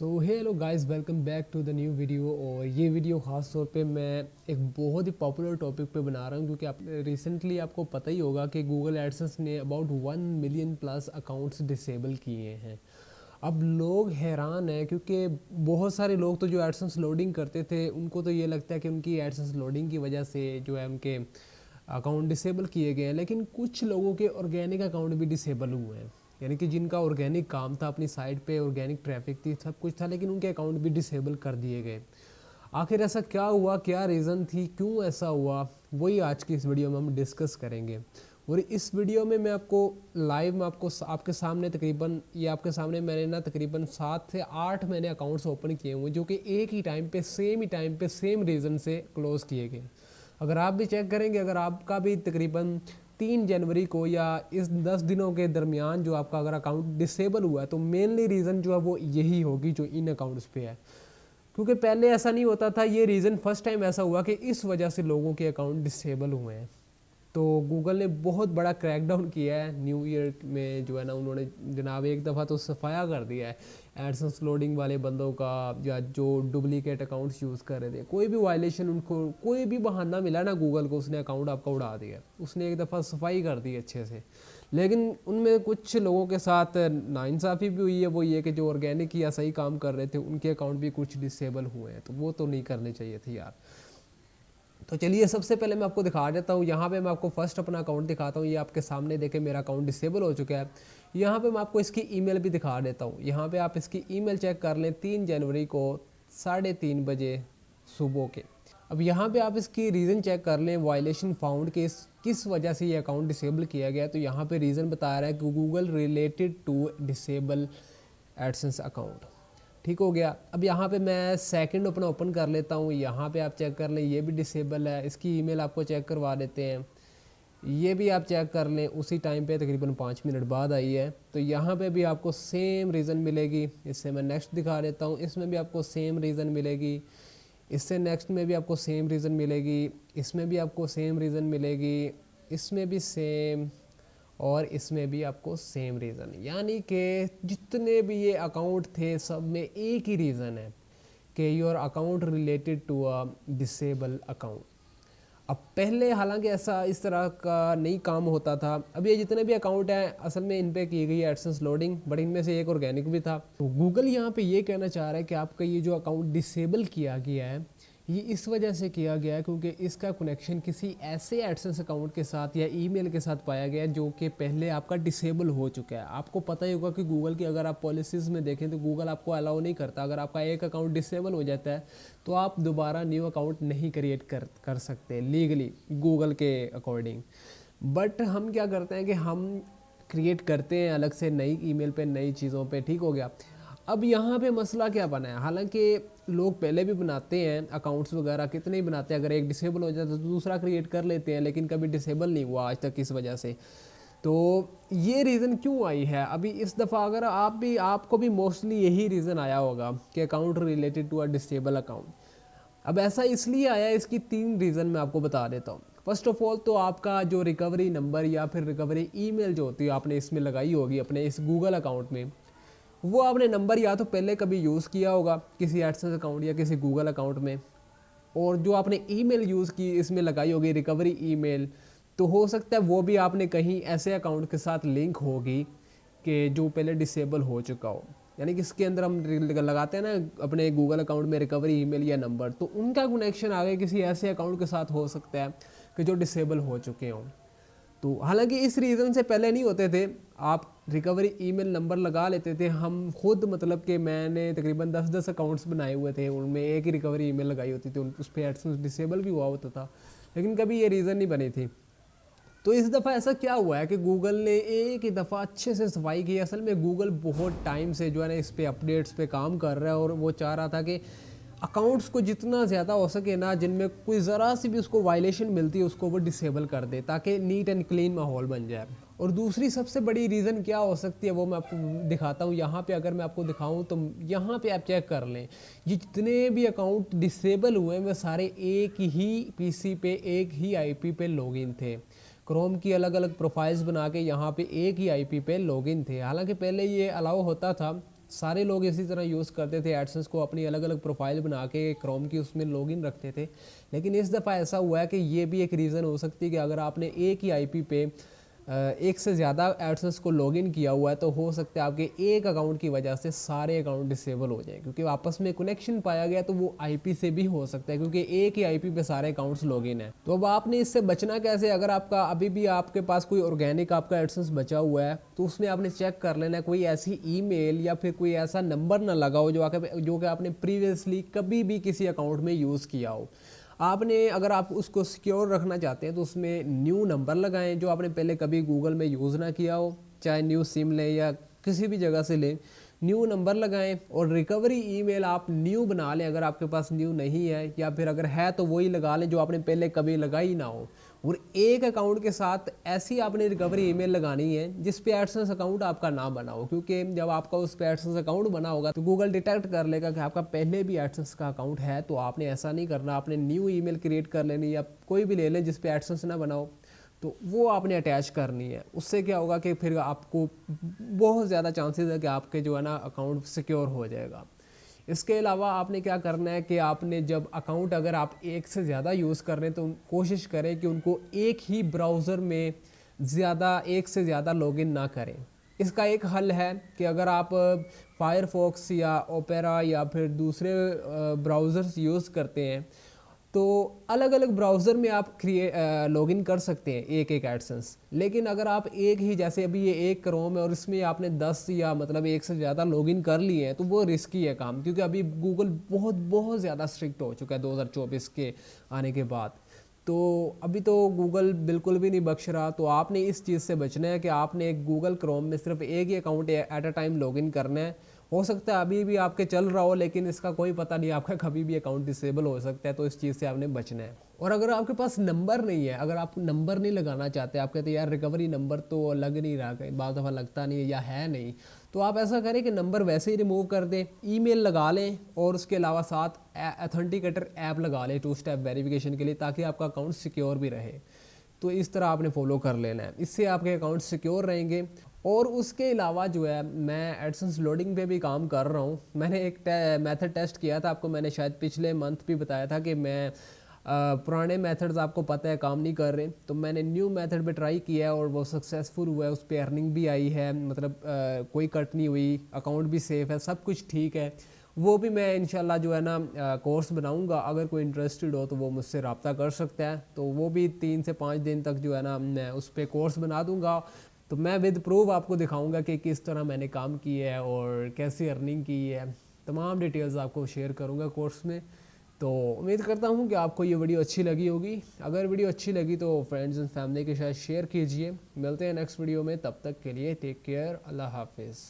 Hello guys, welcome back to the new video. और ये video ख़ास तौर पे मैं एक बहुत ही पॉपुलर टॉपिक पे बना रहा हूँ क्योंकि आप रिसेंटली आपको पता ही होगा कि गूगल एडसेंस ने about 1 million plus accounts disable किए हैं। अब लोग हैरान हैं क्योंकि बहुत सारे लोग तो जो एडसेंस लोडिंग करते थे उनको तो ये लगता है कि उनकी एडसेंस लोडिंग की वजह से जो है उनके अकाउंट डिसेबल किए गए हैं, लेकिन कुछ लोगों के ऑर्गेनिक अकाउंट भी डिसेबल हुए हैं। यानी कि जिनका ऑर्गेनिक काम था, अपनी साइट पे ऑर्गेनिक ट्रैफिक थी, सब कुछ था, लेकिन उनके अकाउंट भी डिसेबल कर दिए गए। आखिर ऐसा क्या हुआ, क्या रीज़न थी, क्यों ऐसा हुआ, वही आज की इस वीडियो में हम डिस्कस करेंगे। और इस वीडियो में मैं आपको लाइव में आपके सामने मैंने ना तकरीबन 7 से 8 मैंने अकाउंट्स ओपन किए हुए जो कि एक ही टाइम पे सेम रीज़न से क्लोज़ किए गए। अगर आप भी चेक करेंगे, अगर आपका भी तकरीबन 3 जनवरी को या इस 10 दिनों के दरमियान जो आपका अगर अकाउंट डिसेबल हुआ है तो मेनली रीज़न जो है वो यही होगी जो इन अकाउंट्स पे है। क्योंकि पहले ऐसा नहीं होता था, ये रीज़न फर्स्ट टाइम ऐसा हुआ कि इस वजह से लोगों के अकाउंट डिसेबल हुए हैं। तो गूगल ने बहुत बड़ा क्रैकडाउन किया है न्यू ईयर में, जो है ना उन्होंने जनाब एक दफ़ा तो सफाया कर दिया है एडसेंस लोडिंग वाले बंदों का, या जो डुप्लीकेट अकाउंट्स यूज़ कर रहे थे। कोई भी वायलेशन, उनको कोई भी बहाना मिला ना गूगल को, उसने अकाउंट आपका उड़ा दिया, उसने एक दफ़ा सफाई कर दी अच्छे से। लेकिन उनमें कुछ लोगों के साथ नाइंसाफ़ी भी हुई है, वो ये कि जो ऑर्गेनिक या सही काम कर रहे थे उनके अकाउंट भी कुछ डिसेबल हुए हैं, तो वो तो नहीं करने चाहिए थे यार। तो चलिए सबसे पहले मैं आपको दिखा देता हूँ। यहाँ पे मैं आपको फर्स्ट अपना अकाउंट दिखाता हूँ। ये आपके सामने देखें, मेरा अकाउंट डिसेबल हो चुका है। यहाँ पे मैं आपको इसकी ईमेल भी दिखा देता हूँ। यहाँ पे आप इसकी ईमेल चेक कर लें, 3 जनवरी को 3:30 बजे सुबह के। अब यहाँ पे आप इसकी रीज़न चेक कर लें, वायलेशन फाउंड के किस वजह से ये अकाउंट डिसेबल किया गया। तो यहाँ पे रीज़न बता रहा है कि Google related to disable AdSense account. ठीक हो गया। अब यहाँ पे मैं सेकंड अपना ओपन कर लेता हूँ। यहाँ पे आप चेक कर लें, ये भी डिसेबल है। इसकी ईमेल आपको चेक करवा देते हैं, ये भी आप चेक कर लें, उसी टाइम पे तकरीबन 5 मिनट बाद आई है। तो यहाँ पे भी आपको सेम रीज़न मिलेगी। इससे मैं नेक्स्ट दिखा देता हूँ, इसमें भी आपको सेम रीज़न मिलेगी। इससे नेक्स्ट में भी आपको सेम रीज़न मिलेगी, इसमें भी आपको सेम रीज़न मिलेगी, इसमें भी सेम, और इसमें भी आपको सेम रीज़न। यानी कि जितने भी ये अकाउंट थे सब में एक ही रीज़न है कि your account related to a disable account. अब पहले हालांकि ऐसा इस तरह का नहीं काम होता था। अब ये जितने भी अकाउंट हैं असल में इन पे की गई है एडसेंस लोडिंग, बट इनमें से एक ऑर्गेनिक भी था। तो गूगल यहाँ पे ये कहना चाह रहा है कि आपका ये जो अकाउंट डिसेबल किया गया है ये इस वजह से किया गया है क्योंकि इसका कनेक्शन किसी ऐसे एडसेंस अकाउंट के साथ या ईमेल के साथ पाया गया जो कि पहले आपका डिसेबल हो चुका है। आपको पता ही होगा कि गूगल की अगर आप पॉलिसीज़ में देखें तो गूगल आपको अलाउ नहीं करता। अगर आपका एक अकाउंट डिसेबल हो जाता है तो आप दोबारा न्यू अकाउंट नहीं क्रिएट कर सकते लीगली गूगल के अकॉर्डिंग। बट हम क्या करते हैं कि हम क्रिएट करते हैं अलग से नई ईमेल पे, नई चीज़ों पे। ठीक हो गया। अब यहाँ पे मसला क्या बना है, हालांकि लोग पहले भी बनाते हैं अकाउंट्स वगैरह, कितने ही बनाते हैं। अगर एक डिसेबल हो जाता है तो दूसरा क्रिएट कर लेते हैं, लेकिन कभी डिसेबल नहीं हुआ आज तक इस वजह से। तो ये रीज़न क्यों आई है अभी इस दफ़ा, अगर आपको भी मोस्टली यही रीज़न आया होगा कि account related to a disable account. अब ऐसा इसलिए आया, इसकी 3 रीज़न मैं आपको बता देता हूँ। फर्स्ट ऑफ ऑल तो आपका जो रिकवरी नंबर या फिर रिकवरी ईमेल जो होती है आपने इसमें लगाई होगी अपने इस गूगल अकाउंट में, वो आपने नंबर या तो पहले कभी यूज़ किया होगा किसी एडसेंस अकाउंट या किसी गूगल अकाउंट में, और जो आपने ईमेल यूज़ की इसमें लगाई होगी रिकवरी ईमेल, तो हो सकता है वो भी आपने कहीं ऐसे अकाउंट के साथ लिंक होगी कि जो पहले डिसेबल हो चुका हो। यानी कि इसके अंदर हम लगाते हैं ना अपने गूगल अकाउंट में रिकवरी ईमेल या नंबर, तो उनका कनेक्शन आगे किसी ऐसे अकाउंट के साथ हो सकता है कि जो डिसेबल हो चुके हों। तो हालांकि इस रीज़न से पहले नहीं होते थे, आप रिकवरी ईमेल नंबर लगा लेते थे। हम खुद मतलब कि मैंने तकरीबन 10-10 अकाउंट्स बनाए हुए थे, उनमें एक ही रिकवरी ईमेल लगाई होती थी, उस पर एडसेंस डिसेबल भी हुआ होता था, लेकिन कभी ये रीज़न नहीं बनी थी। तो इस दफ़ा ऐसा क्या हुआ है कि गूगल ने एक ही दफ़ा अच्छे से सफाई की। असल में गूगल बहुत टाइम से जो है ना इस पे अपडेट्स पे काम कर रहा है, और वो चाह रहा था कि अकाउंट्स को जितना ज़्यादा हो सके ना, जिनमें कोई ज़रा सी भी उसको वायलेशन मिलती है उसको वो डिसेबल कर दे, ताकि नीट एंड क्लीन माहौल बन जाए। और दूसरी सबसे बड़ी रीज़न क्या हो सकती है वो मैं आपको दिखाता हूँ। यहाँ पे अगर मैं आपको दिखाऊँ तो यहाँ पे आप चेक कर लें, ये जितने भी अकाउंट डिसेबल हुए हैं वे सारे एक ही पीसी पे, एक ही आईपी पे लॉगिन थे। क्रोम की अलग अलग प्रोफाइल्स बना के यहाँ पे एक ही आईपी पे लॉगिन थे। हालांकि पहले ये अलाउ होता था सारे लोग इसी तरह यूज़ करते थे एडसेंस को, अपनी अलग अलग प्रोफाइल बना के क्रोम की उसमें लॉगिन रखते थे। लेकिन इस दफ़ा ऐसा हुआ है कि ये भी एक रीज़न हो सकती है कि अगर आपने एक ही आईपी पे एक से ज़्यादा एडसेंस को लॉगिन किया हुआ है तो हो सकता है आपके एक अकाउंट की वजह से सारे अकाउंट डिसेबल हो जाएं, क्योंकि आपस में कनेक्शन पाया गया तो वो आईपी से भी हो सकता है, क्योंकि एक ही आईपी पे सारे अकाउंट्स लॉगिन है। तो अब आपने इससे बचना कैसे? अगर आपका अभी भी आपके पास कोई ऑर्गेनिक आपका एडसेंस बचा हुआ है तो उसमें आपने चेक कर लेना है कोई ऐसी ईमेल या फिर कोई ऐसा नंबर ना लगा हो जो कि आपने प्रीवियसली कभी भी किसी अकाउंट में यूज़ किया हो। आपने अगर आप उसको सिक्योर रखना चाहते हैं तो उसमें न्यू नंबर लगाएं जो आपने पहले कभी गूगल में यूज़ ना किया हो, चाहे न्यू सिम लें या किसी भी जगह से लें, न्यू नंबर लगाएं। और रिकवरी ईमेल आप न्यू बना लें अगर आपके पास न्यू नहीं है, या फिर अगर है तो वही लगा लें जो आपने पहले कभी लगाई ना हो। और एक अकाउंट के साथ ऐसी आपने रिकवरी ईमेल लगानी है जिस पे एडसेंस अकाउंट आपका ना बना हो, क्योंकि जब आपका उस पे एडसेंस अकाउंट बना होगा तो गूगल डिटेक्ट कर लेगा कि आपका पहले भी एडसेंस का अकाउंट है। तो आपने ऐसा नहीं करना, आपने न्यू ईमेल क्रिएट कर लेनी, या कोई भी ले लें जिस पे एडसेंस ना बना हो तो वो आपने अटैच करनी है। उससे क्या होगा कि फिर आपको बहुत ज़्यादा चांसेस है कि आपके जो है ना अकाउंट सिक्योर हो जाएगा। इसके अलावा आपने क्या करना है कि आपने जब अकाउंट अगर आप एक से ज़्यादा यूज़ कर रहे हैं तो कोशिश करें कि उनको एक ही ब्राउज़र में एक से ज़्यादा लॉगिन ना करें। इसका एक हल है कि अगर आप फायरफॉक्स या ओपेरा या फिर दूसरे ब्राउज़र्स यूज़ करते हैं तो अलग अलग ब्राउज़र में आप लॉगिन कर सकते हैं एक एक एडसेंस। लेकिन अगर आप एक ही, जैसे अभी ये एक क्रोम है और इसमें आपने 10 या मतलब एक से ज़्यादा लॉगिन कर लिए हैं तो वो रिस्की है काम, क्योंकि अभी गूगल बहुत बहुत ज़्यादा स्ट्रिक्ट हो चुका है 2024 के आने के बाद। तो अभी तो गूगल बिल्कुल भी नहीं बख्श रहा। तो आपने इस चीज़ से बचना है कि आपने गूगल क्रोम में सिर्फ एक ही account at a time login करना है। हो सकता है अभी भी आपके चल रहा हो, लेकिन इसका कोई पता नहीं, आपका कभी भी अकाउंट डिसेबल हो सकता है। तो इस चीज़ से आपने बचना है। और अगर आपके पास नंबर नहीं है, अगर आप नंबर नहीं लगाना चाहते, आप कहते हैं यार रिकवरी नंबर तो लग नहीं रहा, कहीं बाद दफ़ा लगता नहीं है या है नहीं, तो आप ऐसा करें कि नंबर वैसे ही रिमूव कर दें, ईमेल लगा लें और उसके अलावा साथ ऑथेंटिकेटर ऐप लगा लें 2 स्टेप वेरिफिकेशन के लिए, ताकि आपका अकाउंट सिक्योर भी रहे। तो इस तरह आपने फॉलो कर लेना है, इससे आपके अकाउंट सिक्योर रहेंगे। और उसके अलावा जो है मैं एडसेंस लोडिंग पे भी काम कर रहा हूँ। मैंने एक मेथड टेस्ट किया था, आपको मैंने शायद पिछले मंथ भी बताया था कि मैं पुराने मेथड्स आपको पता है काम नहीं कर रहे, तो मैंने न्यू मेथड पे ट्राई किया है और वो सक्सेसफुल हुआ है। उस पर अर्निंग भी आई है, मतलब कोई कट नहीं हुई, अकाउंट भी सेफ़ है, सब कुछ ठीक है। वो भी मैं इंशाल्लाह जो है ना कोर्स बनाऊंगा, अगर कोई इंटरेस्टेड हो तो वो मुझसे रब्ता कर सकता है। तो वो भी 3 से 5 दिन तक जो है ना मैं उस पर कोर्स बना दूंगा। तो मैं विद प्रूफ आपको दिखाऊंगा कि किस तरह मैंने काम किया है और कैसे अर्निंग की है, तमाम डिटेल्स आपको शेयर करूंगा कोर्स में। तो उम्मीद करता हूँ कि आपको ये वीडियो अच्छी लगी होगी। अगर वीडियो अच्छी लगी तो फ्रेंड्स एंड फैमिली के साथ शेयर कीजिए। मिलते हैं नेक्स्ट वीडियो में, तब तक के लिए टेक केयर, अल्लाह हाफिज़।